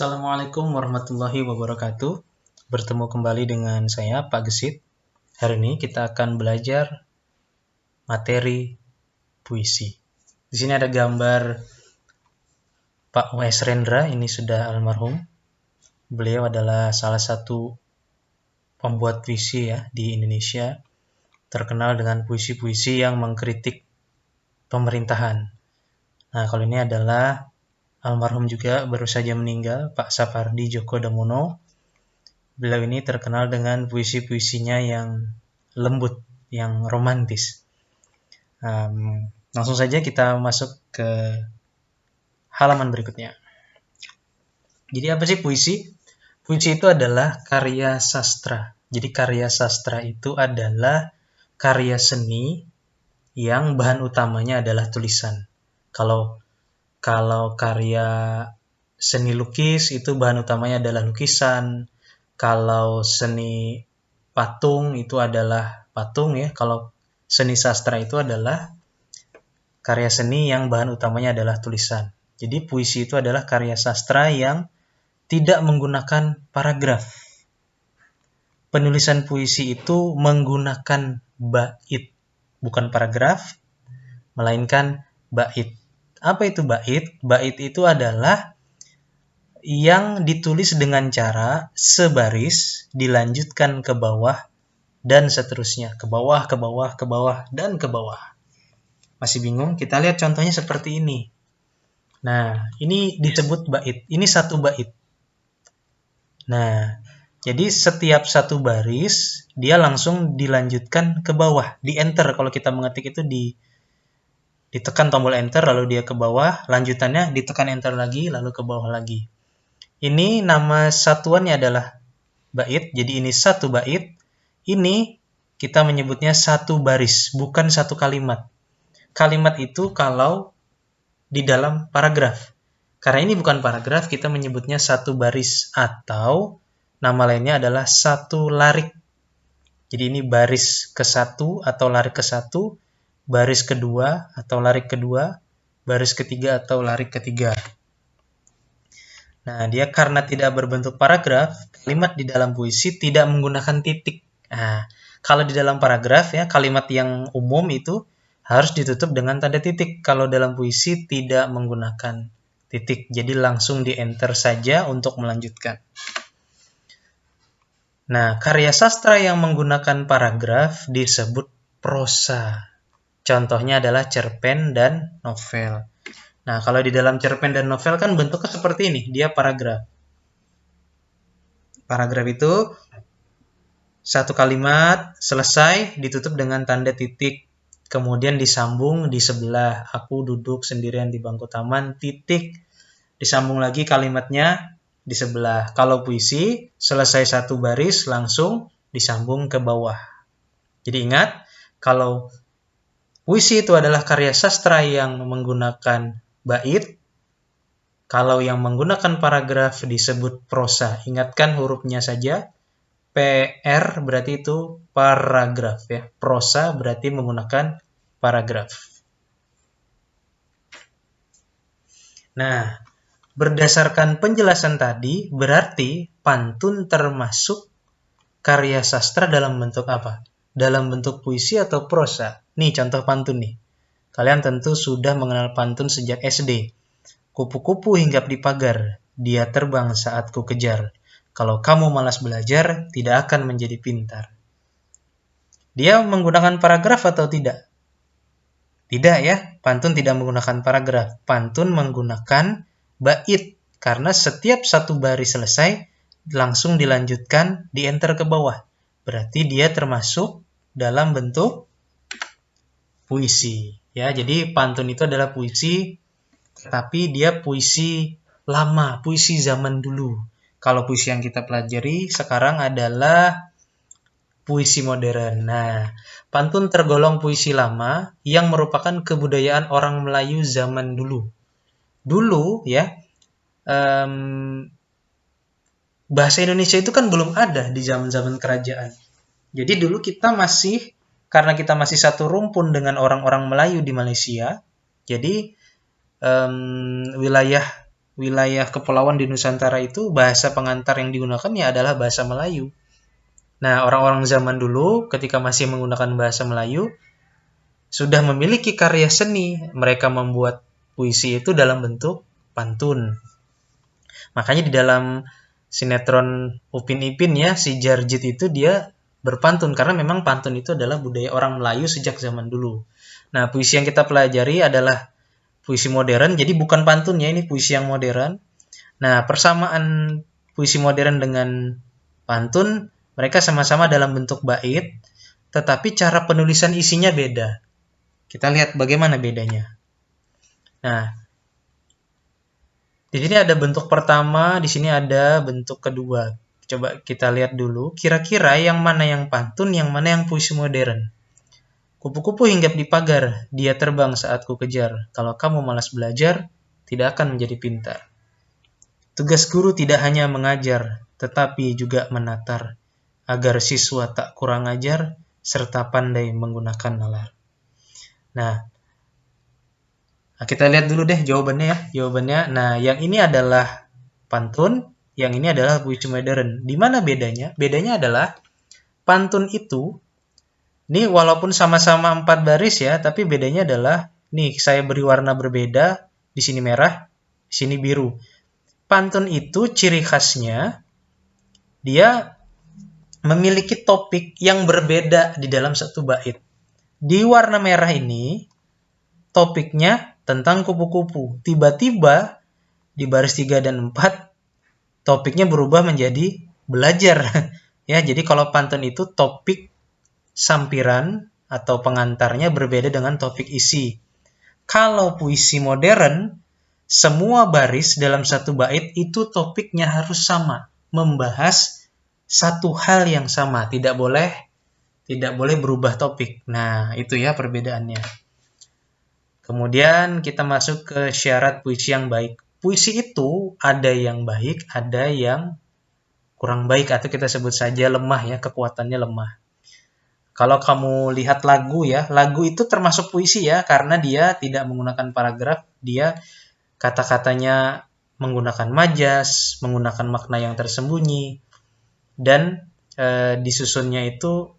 Assalamualaikum warahmatullahi wabarakatuh. Bertemu kembali dengan saya, Pak Gesit. Hari ini kita akan belajar materi puisi. Di sini ada gambar Pak W.S. Rendra, ini sudah almarhum. Beliau adalah salah satu pembuat puisi ya di Indonesia, terkenal dengan puisi-puisi yang mengkritik pemerintahan. Nah, kalau ini adalah almarhum juga baru saja meninggal, Pak Sapardi Djoko Damono. Beliau ini terkenal dengan puisi-puisinya yang lembut, yang romantis. Langsung saja kita masuk ke halaman berikutnya. Jadi apa sih puisi? Puisi itu adalah karya sastra. Jadi karya sastra itu adalah karya seni yang bahan utamanya adalah tulisan. Kalau karya seni lukis itu bahan utamanya adalah lukisan. Kalau seni patung itu adalah patung ya. Kalau seni sastra itu adalah karya seni yang bahan utamanya adalah tulisan. Jadi puisi itu adalah karya sastra yang tidak menggunakan paragraf. Penulisan puisi itu menggunakan bait, bukan paragraf, melainkan bait. Apa itu bait? Bait itu adalah yang ditulis dengan cara sebaris, dilanjutkan ke bawah, dan seterusnya. Ke bawah, ke bawah, ke bawah, dan ke bawah. Masih bingung? Kita lihat contohnya seperti ini. Nah, ini disebut bait. Ini satu bait. Nah, jadi setiap satu baris, dia langsung dilanjutkan ke bawah. Di enter, kalau kita mengetik itu ditekan tombol enter, lalu dia ke bawah. Lanjutannya ditekan enter lagi, lalu ke bawah lagi. Ini nama satuannya adalah bait, jadi ini satu bait. Ini kita menyebutnya satu baris, bukan satu kalimat. Kalimat itu kalau di dalam paragraf. Karena ini bukan paragraf, kita menyebutnya satu baris atau nama lainnya adalah satu larik. Jadi ini baris ke-1 atau larik ke-1, baris kedua atau larik kedua, baris ketiga atau larik ketiga. Nah, dia karena tidak berbentuk paragraf, kalimat di dalam puisi tidak menggunakan titik. Nah, kalau di dalam paragraf ya, kalimat yang umum itu harus ditutup dengan tanda titik. Kalau dalam puisi tidak menggunakan titik. Jadi langsung di-enter saja untuk melanjutkan. Nah, karya sastra yang menggunakan paragraf disebut prosa. Contohnya adalah cerpen dan novel. Nah, kalau di dalam cerpen dan novel kan bentuknya seperti ini, dia paragraf. Paragraf itu satu kalimat selesai ditutup dengan tanda titik, kemudian disambung di sebelah. Aku duduk sendirian di bangku taman, titik. Disambung lagi kalimatnya di sebelah. Kalau puisi, selesai satu baris langsung disambung ke bawah. Jadi ingat, kalau puisi itu adalah karya sastra yang menggunakan bait, kalau yang menggunakan paragraf disebut prosa. Ingatkan hurufnya saja, PR berarti itu paragraf ya. Prosa berarti menggunakan paragraf. Nah, berdasarkan penjelasan tadi, berarti pantun termasuk karya sastra dalam bentuk apa? Dalam bentuk puisi atau prosa? Nih contoh pantun nih. Kalian tentu sudah mengenal pantun sejak SD. Kupu-kupu hinggap di pagar, dia terbang saat ku kejar. Kalau kamu malas belajar, tidak akan menjadi pintar. Dia menggunakan paragraf atau tidak? Tidak ya, pantun tidak menggunakan paragraf. Pantun menggunakan bait, karena setiap satu baris selesai, langsung dilanjutkan, di-enter ke bawah. Berarti dia termasuk dalam bentuk puisi. Ya, jadi pantun itu adalah puisi, tapi dia puisi lama, puisi zaman dulu. Kalau puisi yang kita pelajari sekarang adalah puisi modern. Nah, pantun tergolong puisi lama yang merupakan kebudayaan orang Melayu zaman dulu. Dulu ya, bahasa Indonesia itu kan belum ada di zaman-zaman kerajaan. Jadi dulu kita masih, karena kita masih satu rumpun dengan orang-orang Melayu di Malaysia, jadi wilayah wilayah kepulauan di Nusantara itu bahasa pengantar yang digunakan ya adalah bahasa Melayu. Nah, orang-orang zaman dulu ketika masih menggunakan bahasa Melayu sudah memiliki karya seni. Mereka membuat puisi itu dalam bentuk pantun. Makanya di dalam sinetron Upin Ipin ya, si Jarjit itu dia berpantun karena memang pantun itu adalah budaya orang Melayu sejak zaman dulu. Nah, puisi yang kita pelajari adalah puisi modern, jadi bukan pantun ya, ini puisi yang modern. Nah, persamaan puisi modern dengan pantun, mereka sama-sama dalam bentuk bait, tetapi cara penulisan isinya beda. Kita lihat bagaimana bedanya. Nah, di sini ada bentuk pertama, di sini ada bentuk kedua. Coba kita lihat dulu, kira-kira yang mana yang pantun, yang mana yang puisi modern. Kupu-kupu hinggap di pagar, dia terbang saat ku kejar. Kalau kamu malas belajar, tidak akan menjadi pintar. Tugas guru tidak hanya mengajar, tetapi juga menatar, agar siswa tak kurang ajar, serta pandai menggunakan nalar. Nah, kita lihat dulu deh jawabannya ya. Jawabannya, nah yang ini adalah pantun, yang ini adalah puisi modern. Di mana bedanya? Bedanya adalah pantun itu, ini walaupun sama-sama 4 baris ya, tapi bedanya adalah, nih saya beri warna berbeda, di sini merah, di sini biru. Pantun itu ciri khasnya, dia memiliki topik yang berbeda di dalam satu bait. Di warna merah ini, topiknya tentang kupu-kupu. Tiba-tiba di baris 3 dan 4 topiknya berubah menjadi belajar. Ya, jadi kalau pantun itu topik sampiran atau pengantarnya berbeda dengan topik isi. Kalau puisi modern, semua baris dalam satu bait itu topiknya harus sama, membahas satu hal yang sama, tidak boleh berubah topik. Nah, itu ya perbedaannya. Kemudian kita masuk ke syarat puisi yang baik. Puisi itu ada yang baik, ada yang kurang baik, atau kita sebut saja lemah ya, kekuatannya lemah. Kalau kamu lihat lagu ya, lagu itu termasuk puisi ya, karena dia tidak menggunakan paragraf, dia kata-katanya menggunakan majas, menggunakan makna yang tersembunyi, dan disusunnya itu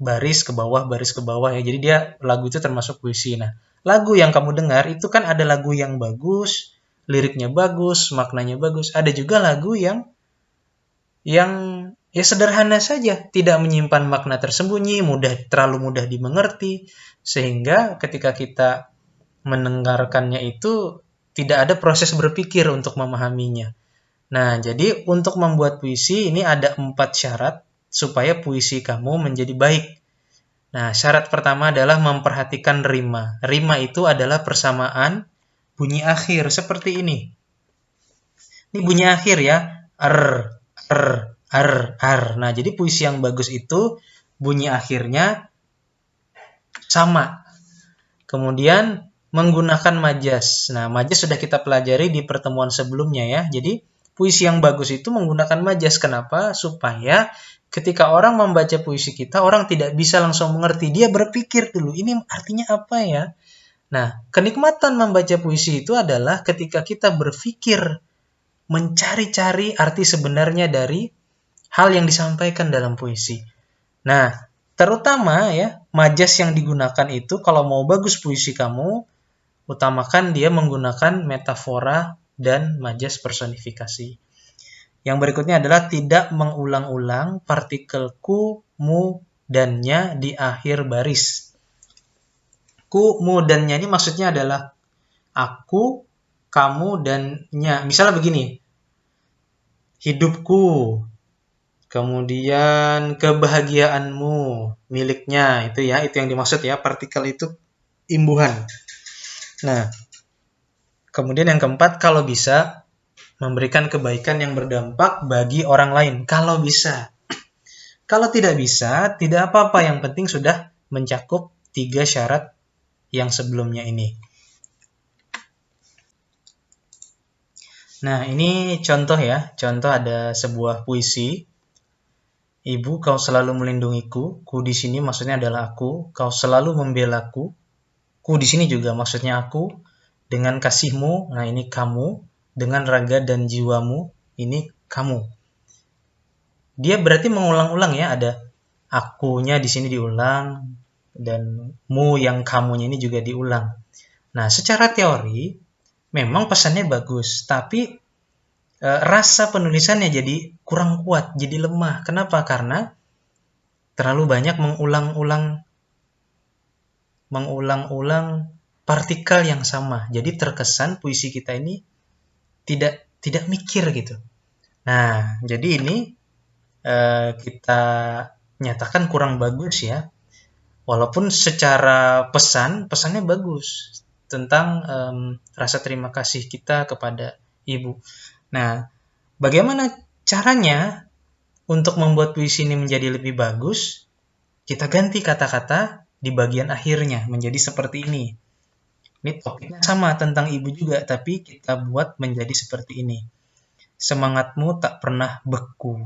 baris ke bawah ya. Jadi dia lagu itu termasuk puisi. Nah, lagu yang kamu dengar itu kan ada lagu yang bagus, liriknya bagus, maknanya bagus. Ada juga lagu yang ya sederhana saja, tidak menyimpan makna tersembunyi, terlalu mudah dimengerti, sehingga ketika kita mendengarkannya itu tidak ada proses berpikir untuk memahaminya. Nah, jadi untuk membuat puisi ini ada 4 syarat supaya puisi kamu menjadi baik. Nah, syarat pertama adalah memperhatikan rima. Rima itu adalah persamaan bunyi akhir seperti ini. Ini bunyi akhir ya. R. Nah, jadi puisi yang bagus itu bunyi akhirnya sama. Kemudian menggunakan majas. Nah, majas sudah kita pelajari di pertemuan sebelumnya ya. Jadi puisi yang bagus itu menggunakan majas. Kenapa? Supaya ketika orang membaca puisi kita, orang tidak bisa langsung mengerti. Dia berpikir dulu, ini artinya apa ya? Nah, kenikmatan membaca puisi itu adalah ketika kita berpikir, mencari-cari arti sebenarnya dari hal yang disampaikan dalam puisi. Nah, terutama ya, majas yang digunakan itu kalau mau bagus puisi kamu, utamakan dia menggunakan metafora dan majas personifikasi. Yang berikutnya adalah tidak mengulang-ulang partikel ku, mu, dan-nya di akhir baris. Ku, mu, dan-nya ini maksudnya adalah aku, kamu, dan-nya. Misalnya begini, hidupku, kemudian kebahagiaanmu, miliknya, itu yang dimaksud ya, partikel itu imbuhan. Nah, kemudian yang keempat, kalau bisa memberikan kebaikan yang berdampak bagi orang lain, kalau bisa. Kalau tidak bisa, tidak apa-apa, yang penting sudah mencakup 3 syarat yang sebelumnya ini. Nah, ini contoh ya, contoh ada sebuah puisi. Ibu, kau selalu melindungiku, ku di sini maksudnya adalah aku, kau selalu membelaku, ku di sini juga maksudnya aku, dengan kasihmu, nah ini kamu, dengan raga dan jiwamu, ini kamu. Dia berarti mengulang-ulang ya, ada akunya di sini diulang, dan mu yang kamunya ini juga diulang. Nah, secara teori, memang pesannya bagus, tapi rasa penulisannya jadi kurang kuat, jadi lemah. Kenapa? Karena terlalu banyak mengulang-ulang partikel yang sama. Jadi terkesan puisi kita ini tidak mikir gitu. Nah, jadi ini kita nyatakan kurang bagus ya. Walaupun secara pesannya bagus tentang rasa terima kasih kita kepada ibu. Nah, bagaimana caranya untuk membuat puisi ini menjadi lebih bagus? Kita ganti kata-kata di bagian akhirnya menjadi seperti ini. Ini topiknya sama tentang ibu juga, tapi kita buat menjadi seperti ini. Semangatmu tak pernah beku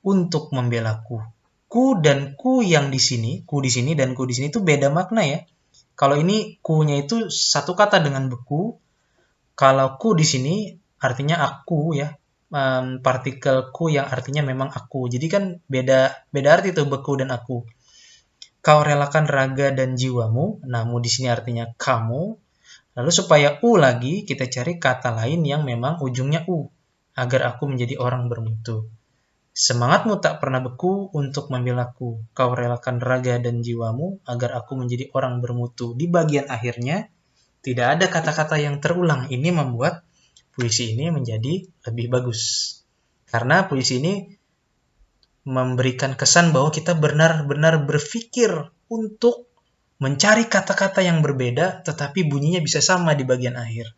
untuk membelaku. Ku dan ku yang di sini, ku di sini dan ku di sini itu beda makna ya. Kalau ini ku-nya itu satu kata dengan beku. Kalau ku di sini artinya aku ya. Partikel ku yang artinya memang aku. Jadi kan beda arti tuh beku dan aku. Kau relakan raga dan jiwamu. Nah, mu di sini artinya kamu. Lalu supaya u lagi, kita cari kata lain yang memang ujungnya u. Agar aku menjadi orang bermutu. Semangatmu tak pernah beku untuk membelaku. Kau relakan raga dan jiwamu agar aku menjadi orang bermutu. Di bagian akhirnya, tidak ada kata-kata yang terulang. Ini membuat puisi ini menjadi lebih bagus. Karena puisi ini memberikan kesan bahwa kita benar-benar berpikir untuk mencari kata-kata yang berbeda, tetapi bunyinya bisa sama di bagian akhir.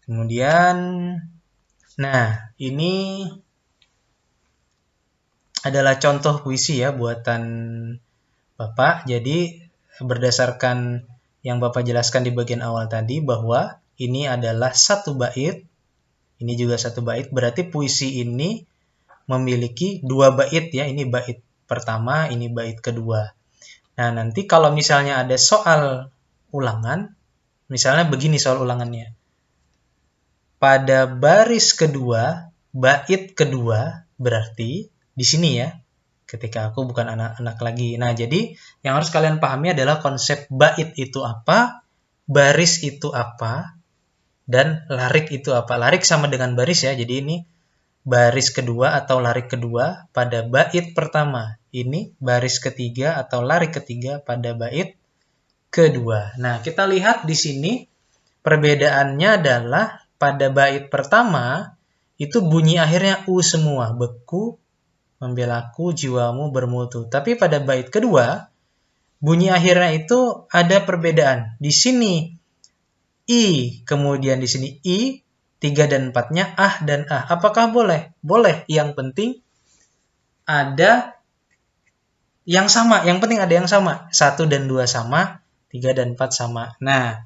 Kemudian, nah ini adalah contoh puisi ya buatan Bapak. Jadi berdasarkan yang Bapak jelaskan di bagian awal tadi bahwa ini adalah satu bait, ini juga satu bait, berarti puisi ini memiliki dua bait ya, ini bait pertama, ini bait kedua. Nah, nanti kalau misalnya ada soal ulangan, misalnya begini soal ulangannya. Pada baris kedua, bait kedua, berarti di sini ya, ketika aku bukan anak-anak lagi. Nah, jadi yang harus kalian pahami adalah konsep bait itu apa, baris itu apa, dan larik itu apa. Larik sama dengan baris ya, jadi ini baris kedua atau larik kedua pada bait pertama. Ini baris ketiga atau larik ketiga pada bait kedua. Nah, kita lihat di sini perbedaannya adalah pada bait pertama itu bunyi akhirnya u semua, beku, membelaku, jiwamu bermutu. Tapi pada bait kedua, bunyi akhirnya itu ada perbedaan. Di sini i, kemudian di sini i, 3 dan 4-nya ah dan ah. Apakah boleh? Boleh. Yang penting ada yang sama. Yang penting ada yang sama. 1 dan 2 sama, 3 dan 4 sama. Nah,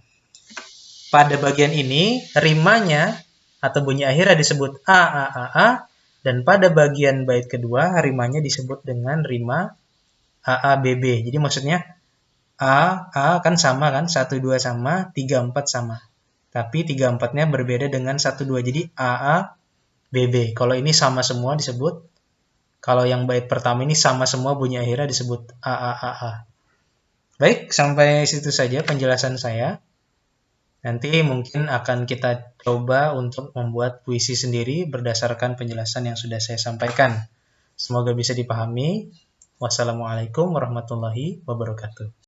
pada bagian ini rimanya atau bunyi akhirnya disebut a, dan pada bagian bait kedua rimanya disebut dengan rima AABB. Jadi maksudnya A kan sama kan, 1 2 sama, 3 4 sama. Tapi 3 4-nya berbeda dengan 1 2. Jadi AABB. Kalau ini sama semua disebut, kalau yang bait pertama ini sama semua bunyi akhirnya disebut AAAA. Baik, sampai situ saja penjelasan saya. Nanti mungkin akan kita coba untuk membuat puisi sendiri berdasarkan penjelasan yang sudah saya sampaikan. Semoga bisa dipahami. Wassalamualaikum warahmatullahi wabarakatuh.